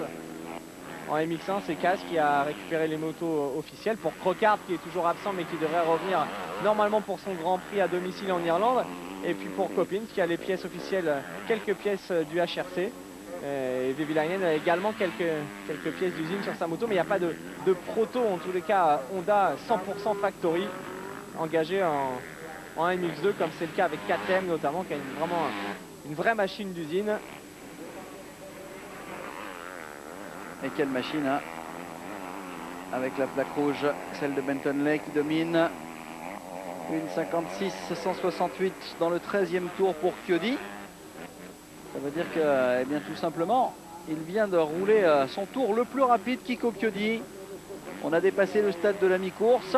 En MX1, c'est Kaz qui a récupéré les motos officielles pour Crocard qui est toujours absent mais qui devrait revenir normalement pour son Grand Prix à domicile en Irlande. Et puis pour Coppins qui a les pièces officielles, quelques pièces du HRC. Et Vehviläinen a également quelques pièces d'usine sur sa moto, mais il n'y a pas de proto, en tous les cas Honda 100% factory engagé en MX2 comme c'est le cas avec KTM notamment qui a vraiment une vraie machine d'usine. Et quelle machine avec la plaque rouge, celle de Bentonley qui domine. Une 56 168 dans le 13e tour pour Chiodi. Ça veut dire que, eh bien, tout simplement, il vient de rouler son tour le plus rapide, Kiko Chiodi. On a dépassé le stade de la mi-course.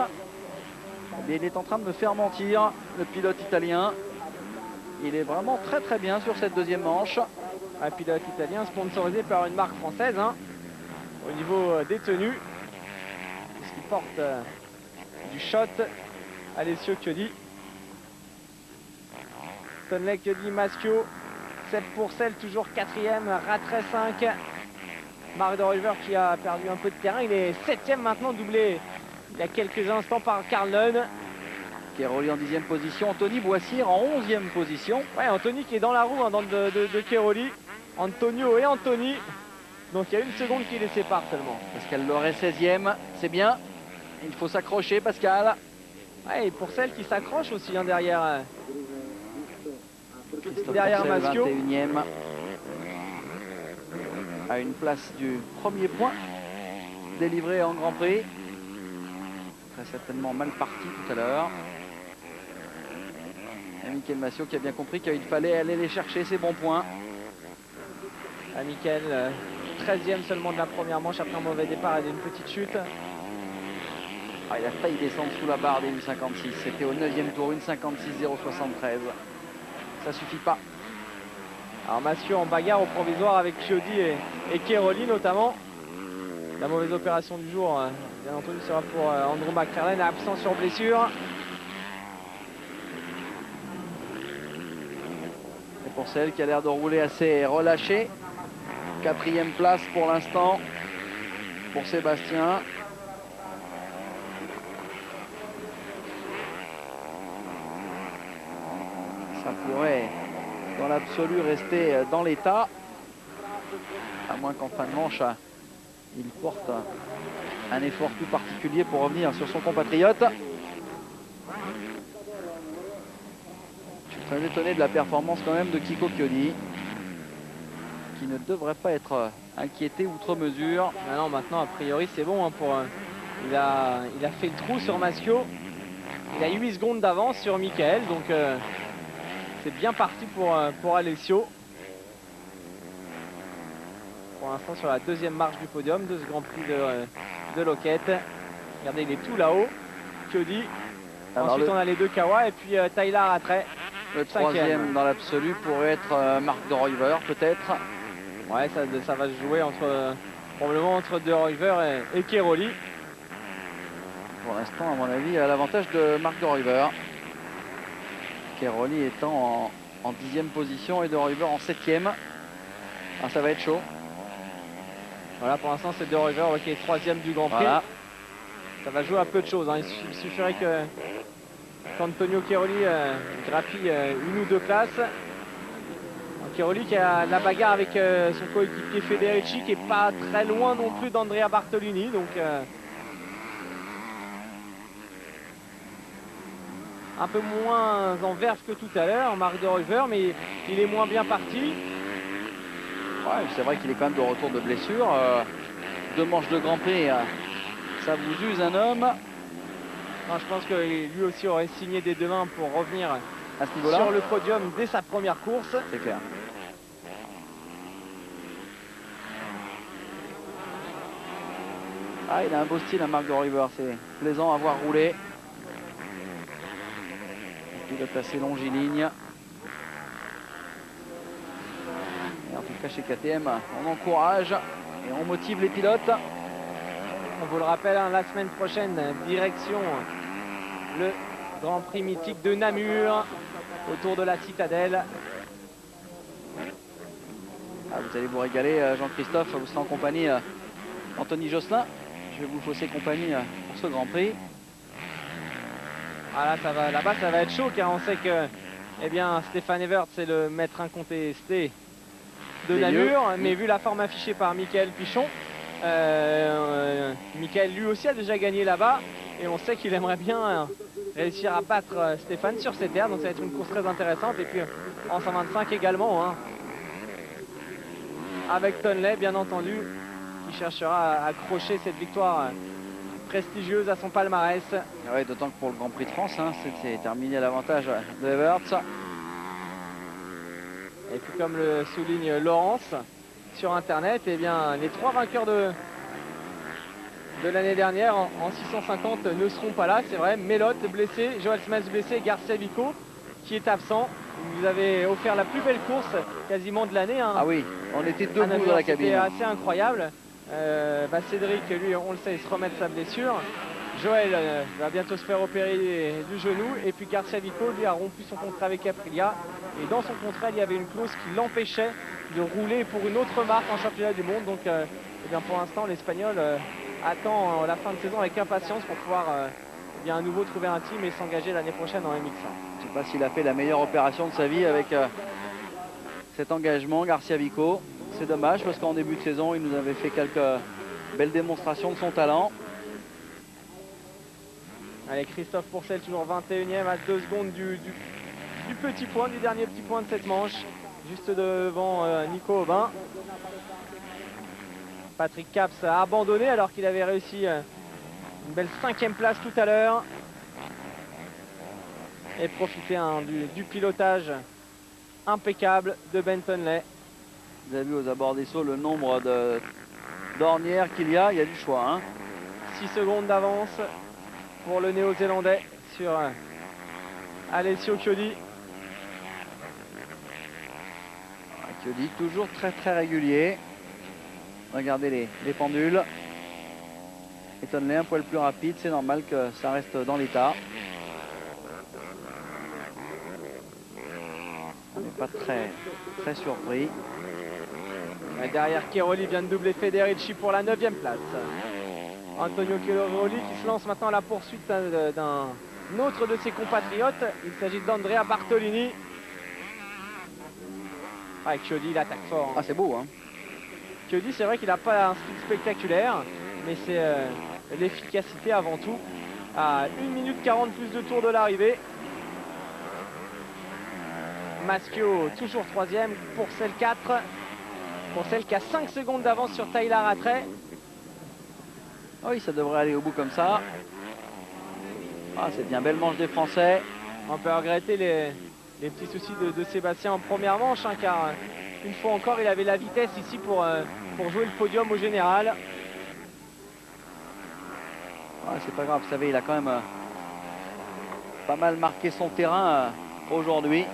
Mais il est en train de me faire mentir, le pilote italien. Il est vraiment très très bien sur cette deuxième manche. Un pilote italien sponsorisé par une marque française au niveau des tenues. Puisqu'il porte du shot. Alessio Chiodi. Tonley, Chiodi, Maschio. Seb Pourcel toujours 4e, Rattray 5. Marc de Ruyver qui a perdu un peu de terrain. Il est 7e maintenant, doublé il y a quelques instants par Carlon. Chiaroli en 10e position, Anthony Boissière en 11e position. Ouais, Anthony qui est dans la roue de Chiaroli. Antonio et Anthony. Donc il y a une seconde qui les sépare seulement. Pascal Loret 16e, c'est bien. Il faut s'accrocher, Pascal. Ouais, et Pourcel qui s'accroche aussi derrière. Derrière Maschio, 21e, à une place du premier point délivré en Grand Prix. Très certainement mal parti tout à l'heure. Et Michael Maschio qui a bien compris qu'il fallait aller les chercher ces bons points. Michael, 13e seulement de la première manche après un mauvais départ et une petite chute. Il a failli descendre sous la barre des 1,56. C'était au 9e tour, 1,56 073. Ça suffit pas. Alors Maschio en bagarre au provisoire avec Chiodi et Chiaroli notamment. La mauvaise opération du jour, bien entendu, sera pour Andrew McFarlane, absent sur blessure. Et pour celle qui a l'air de rouler assez relâché. 4e place pour l'instant pour Sébastien. Ça pourrait, dans l'absolu, rester dans l'état, à moins qu'en fin de manche, il porte un effort tout particulier pour revenir sur son compatriote. Je suis très étonné de la performance quand même de Kiko Chiodi, qui ne devrait pas être inquiété outre mesure. Ah non, maintenant, a priori, c'est bon. Il a fait le trou sur Maschio. Il a 8 secondes d'avance sur Michael, donc c'est bien parti pour Alessio. Pour l'instant sur la deuxième marche du podium de ce Grand Prix de Loket. Regardez, il est tout là-haut. Chiodi Alors Ensuite, on a les deux Kawa et puis Tyler Rattray. Le troisième dans l'absolu pourrait être Marc de Ruyver, peut-être. Ouais, ça va se jouer probablement entre De Ruyver et Keroli. Pour l'instant, à mon avis, à l'avantage de Marc de Ruyver. Keroli étant en 10e position et De Ruyver en 7e. Ah, ça va être chaud. Voilà, pour l'instant, c'est De Ruyver qui est 3e du Grand Prix. Voilà. Ça va jouer un peu de choses. Hein. Il suffirait qu'Antonio Keroli grappille une ou deux places. Keroli qui a la bagarre avec son coéquipier Federici, qui est pas très loin non plus d'Andrea Bartolini. Donc un peu moins en verve que tout à l'heure, Marc de Ruyver, mais il est moins bien parti. Ouais, c'est vrai qu'il est quand même de retour de blessure. 2 manches de Grand Prix, ça vous use un homme. Non, je pense que lui aussi aurait signé des deux mains pour revenir à ce niveau-là sur le podium dès sa première course. C'est clair. Ah, il a un beau style, Marc de Ruyver. C'est plaisant à voir rouler. Il est assez longiligne. Et en tout cas, chez KTM, on encourage et on motive les pilotes. On vous le rappelle, hein, la semaine prochaine, direction le Grand Prix mythique de Namur, autour de la Citadelle. Ah, vous allez vous régaler, Jean-Christophe. Vous serez en compagnie d'Anthony Josselin. Je vais vous fausser compagnie pour ce Grand Prix. Ah là-bas, ça va être chaud, car on sait que Stéphane Evert, c'est le maître incontesté de Namur. Mais vu la forme affichée par Michael Pichon, Michael lui aussi a déjà gagné là-bas. Et on sait qu'il aimerait bien réussir à battre Stéphane sur ses terres. Donc ça va être une course très intéressante. Et puis en 125 également, hein, avec Tonley, bien entendu, qui cherchera à accrocher cette victoire prestigieuse à son palmarès. Ouais, d'autant que pour le Grand Prix de France, hein, c'est terminé à l'avantage de Evert. Et puis comme le souligne Laurence sur internet, eh bien, les 3 vainqueurs de l'année dernière en 650 ne seront pas là, c'est vrai. Melotte blessé, Joel Smith blessé, Garcia Vico qui est absent. Vous avez offert la plus belle course quasiment de l'année. Hein. Ah oui, on était debout dans la cabine. C'était assez incroyable. Cédric, lui, on le sait, il se remet de sa blessure. Joël va bientôt se faire opérer du genou. Et puis Garcia Vico, lui, a rompu son contrat avec Aprilia. Et dans son contrat, il y avait une clause qui l'empêchait de rouler pour une autre marque en championnat du monde. Donc pour l'instant, l'Espagnol attend la fin de saison avec impatience pour pouvoir à nouveau trouver un team et s'engager l'année prochaine en MX1. Je ne sais pas s'il a fait la meilleure opération de sa vie avec cet engagement, Garcia Vico. C'est dommage parce qu'en début de saison, il nous avait fait quelques belles démonstrations de son talent. Allez, Christophe Pourcel, toujours 21e à 2 secondes du petit point, du dernier petit point de cette manche. Juste devant Nico Aubin. Patrick Caps a abandonné alors qu'il avait réussi une belle 5e place tout à l'heure. Et profiter du pilotage impeccable de Ben Tonley. Vous avez vu aux abords des sauts le nombre d'ornières qu'il y a du choix. Hein. 6 secondes d'avance pour le néo-zélandais sur Alessio Chiodi. Chiodi toujours très régulier. Regardez les pendules. Et Tonley un poil plus rapide, c'est normal que ça reste dans l'état. On n'est pas très surpris. Et derrière, Keroli vient de doubler Federici pour la 9e place. Antonio Keroli qui se lance maintenant à la poursuite d'un autre de ses compatriotes. Il s'agit d'Andrea Bartolini. Ah, Chiodi, il attaque fort. Ah, c'est beau, hein. Chiodi, c'est vrai qu'il n'a pas un speed spectaculaire, mais c'est l'efficacité avant tout. À 1 minute 40 plus de tours de l'arrivée. Maschio toujours 3e, Pourcel 4. Pourcel qui a 5 secondes d'avance sur Tyler Rattray. Oui, ça devrait aller au bout comme ça. Ah, c'est bien belle manche des Français. On peut regretter les petits soucis de Sébastien en première manche, hein, car une fois encore, il avait la vitesse ici pour jouer le podium au général. Ah, c'est pas grave, vous savez, il a quand même pas mal marqué son terrain aujourd'hui.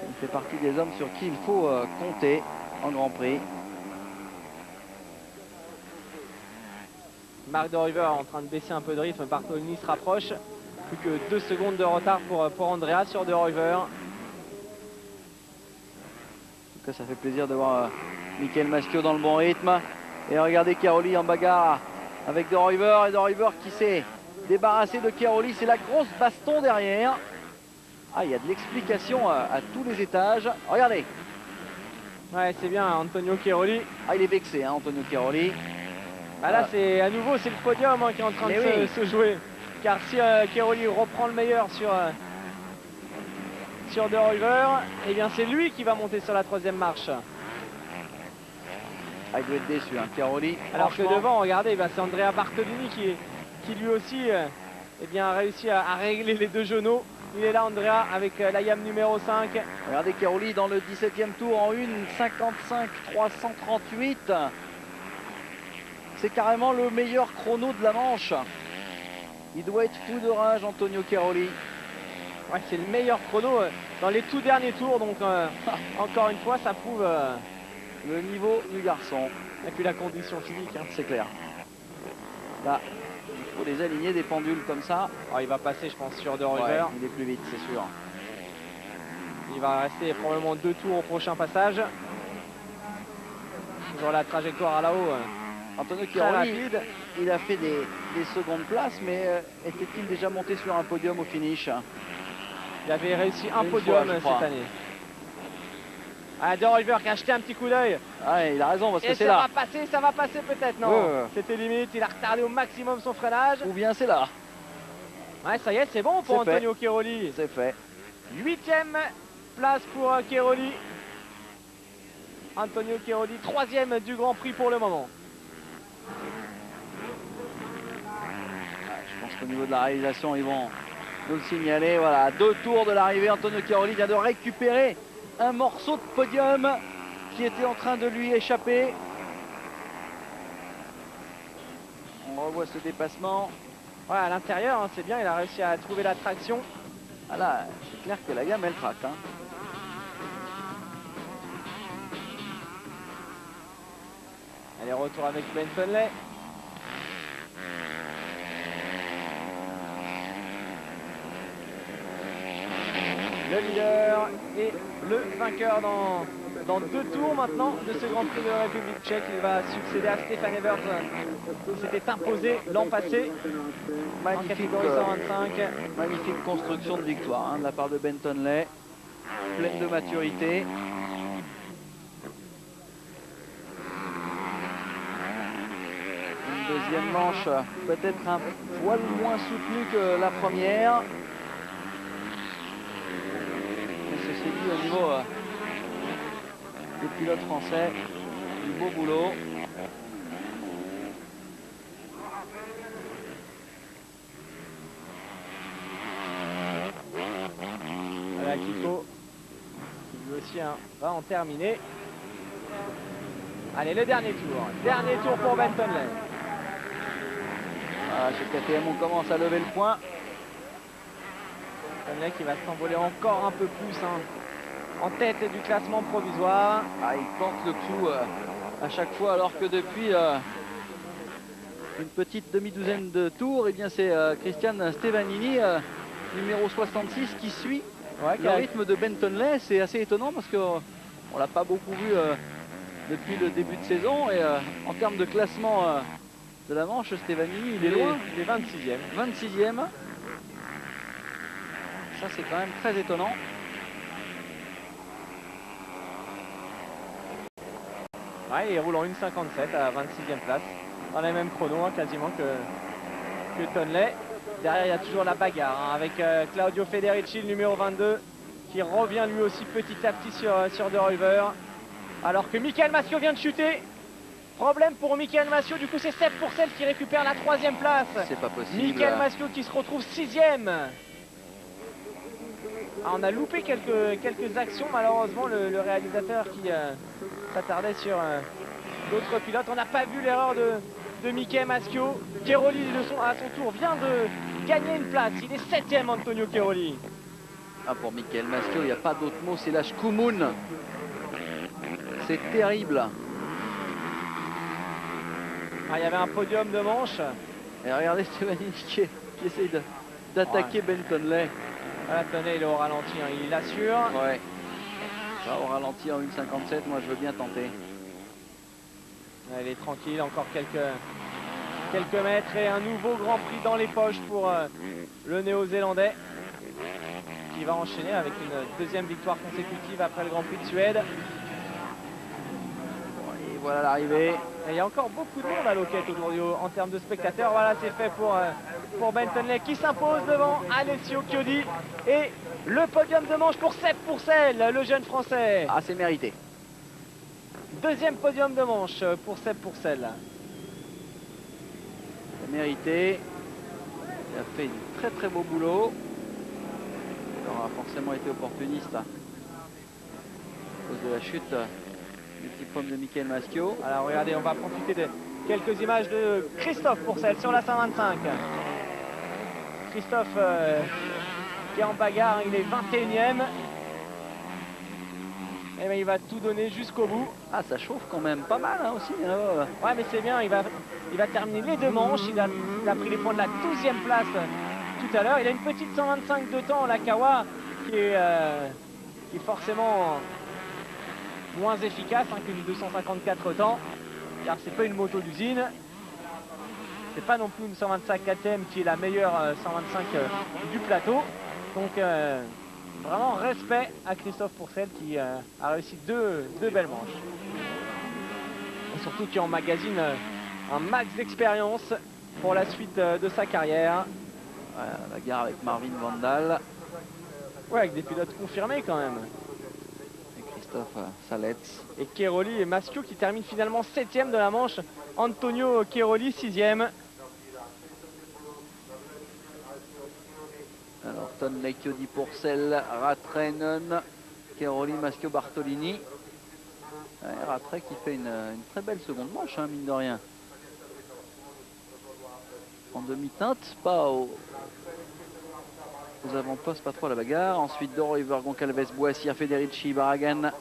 Il fait partie des hommes sur qui il faut compter en Grand Prix. Marc de River en train de baisser un peu de rythme. Bartolini se rapproche. Plus que 2 secondes de retard pour Andrea sur de River. En tout cas, ça fait plaisir de voir Michael Maschio dans le bon rythme. Et regardez Cairoli en bagarre avec de River. Et de River qui s'est débarrassé de Cairoli. C'est la grosse baston derrière. Ah, il y a de l'explication à tous les étages. Regardez. Ouais, c'est bien, Antonio Cairoli. Ah, il est vexé, hein, Antonio Cairoli. Bah là, c'est à nouveau, c'est le podium qui est en train de se jouer. Car si Cairoli reprend le meilleur sur de River, eh bien c'est lui qui va monter sur la 3e marche. Ah, il doit être déçu, hein, Cairoli. Alors que devant, regardez, bah, c'est Andrea Bartolini qui lui aussi eh bien, a réussi à régler les 2 genoux. Il est là, Andrea, avec la YAM numéro 5. Regardez Cairoli dans le 17e tour en 1:55.338. C'est carrément le meilleur chrono de la manche. Il doit être fou de rage, Antonio Cairoli. Ouais, c'est le meilleur chrono dans les tout derniers tours. Donc, encore une fois, ça prouve le niveau du garçon. Et puis la condition physique. Hein. C'est clair. Là, il faut les aligner des pendules comme ça. Oh, il va passer, je pense, sur de River. Ouais, il est plus vite, c'est sûr. Il va rester probablement 2 tours au prochain passage. Toujours la trajectoire à la haut. Antonio Cairoli, il a fait des secondes places, mais était-il déjà monté sur un podium au finish? Il avait réussi un podium cette année. Ah, de River qui a acheté un petit coup d'œil. Ah, il a raison parce que c'est là. Ça va passer peut-être, non? C'était limite, il a retardé au maximum son freinage. Ou bien c'est là. Ouais, ça y est, c'est bon pour Antonio Cairoli. C'est fait. 8e place pour Cairoli. Antonio Cairoli, 3e du Grand Prix pour le moment. Je pense qu'au niveau de la réalisation, ils vont nous le signaler. Voilà, 2 tours de l'arrivée. Antonio Cairoli vient de récupérer un morceau de podium qui était en train de lui échapper. On revoit ce dépassement. Ouais, à l'intérieur, hein, c'est bien, il a réussi à trouver la traction. Ah là, c'est clair que la gamme, elle craque. Hein. Allez, retour avec Bentonley. Le leader et le vainqueur dans 2 tours maintenant de ce Grand Prix de République tchèque. Il va succéder à Stefan Evert qui s'était imposé l'an passé en catégorie 125. Magnifique construction de victoire de la part de Bentonley, pleine de maturité. Une deuxième manche peut-être un poil moins soutenue que la première. Ceci dit, au niveau des pilotes français, du beau boulot. Voilà Kiko, qui lui aussi va en terminer. Allez, le dernier tour. Dernier tour pour Bentonley. Voilà, chez KTM, on commence à lever le point. Bentonley qui va s'envoler encore un peu plus en tête du classement provisoire. Ah, il tente le coup à chaque fois, alors que depuis une petite demi-douzaine de tours, eh bien c'est Christian Stevanini, numéro 66, qui suit le rythme de Bentonley. C'est assez étonnant parce qu'on ne l'a pas beaucoup vu depuis le début de saison. Et en termes de classement de la manche, Stevanini, il est loin. Il est 26e. 26e. Ça, c'est quand même très étonnant. Ouais, il roule en 1,57 à 26e place. Dans les mêmes chronos quasiment que Tonley. Derrière, il y a toujours la bagarre avec Claudio Federici, le numéro 22, qui revient lui aussi petit à petit sur de River. Alors que Michael Massio vient de chuter. Problème pour Michael Massio, du coup c'est Seb Pourcel qui récupère la 3e place. C'est pas possible. Michael Massio qui se retrouve 6e. Ah, on a loupé quelques actions, malheureusement, le réalisateur qui s'attardait sur d'autres pilotes. On n'a pas vu l'erreur de Mickey Maschio. Cheroli, à son tour, vient de gagner une place. Il est 7e, Antonio Cheroli. Ah, pour Michael Maschio, il n'y a pas d'autre mot, c'est la Shkumun. C'est terrible. Ah, il y avait un podium de manche. Et regardez Stefanini qui essaye d'attaquer Bentonley. Voilà, Tonnet, il est au ralenti, hein, il assure. Ouais. Ça, au ralenti en 1,57, moi je veux bien tenter. Elle est tranquille, encore quelques mètres et un nouveau Grand Prix dans les poches pour le Néo-Zélandais qui va enchaîner avec une deuxième victoire consécutive après le Grand Prix de Suède. Et voilà l'arrivée. Il y a encore beaucoup de monde à Loket aujourd'hui en termes de spectateurs. Voilà, c'est fait pour Bentonley qui s'impose devant Alessio Chiodi. Et le podium de manche pour Seb Pourcel, le jeune Français. Ah, c'est mérité. Deuxième podium de manche pour Seb Pourcel. C'est mérité. Il a fait du très très beau boulot. Il aura forcément été opportuniste à cause de la chute du petit pomme de Michael Maschio. Alors regardez, on va profiter de quelques images de Christophe Pourcel sur la 125. Christophe qui est en bagarre, il est 21e. Et bien, il va tout donner jusqu'au bout. Ah, ça chauffe quand même pas mal hein, aussi. Hein. Ouais, mais c'est bien, il va terminer les deux manches. Il a pris les points de la 12e place tout à l'heure. Il a une petite 125 de temps, la Kawa, qui est forcément moins efficace qu'une 254 temps, car c'est pas une moto d'usine. C'est pas non plus une 125 KTM qui est la meilleure 125 du plateau. Donc vraiment respect à Christophe Pourcel qui a réussi deux belles manches. Et surtout qui emmagasine un max d'expérience pour la suite de sa carrière. Ouais, la bagarre avec Marvin Vandal. Ouais, avec des pilotes confirmés quand même. Et Christophe Salets. Et Cheroli et Maschio qui termine finalement 7e de la manche. Antonio Cheroli 6e. Alors Tonley, Chiodi, Pourcel, Ratrainen, Cheroli, Maschio, Bartolini. Ouais, Rattray qui fait une très belle seconde manche, hein, mine de rien. En demi-teinte, pas aux avant-postes, pas trop à la bagarre. Ensuite, Doriver, Goncalves, Boissier, Federici, Barragan,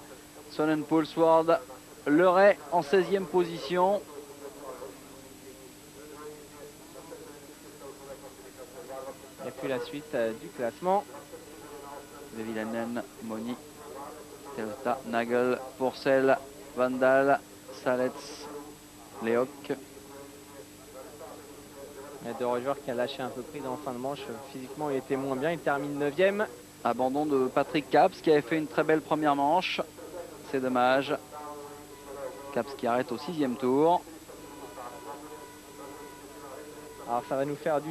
Sonnenpoel, Sword, Leray en 16e position. Et puis la suite du classement. De Villanen, Moni, Telta, Nagel, Pourcel, Vandal, Salets, Leoc. Il y a De Roger qui a lâché un peu prise en fin de manche. Physiquement, il était moins bien. Il termine 9e. Abandon de Patrick Caps qui avait fait une très belle première manche. C'est dommage. Caps qui arrête au 6e tour. Alors ça va nous faire du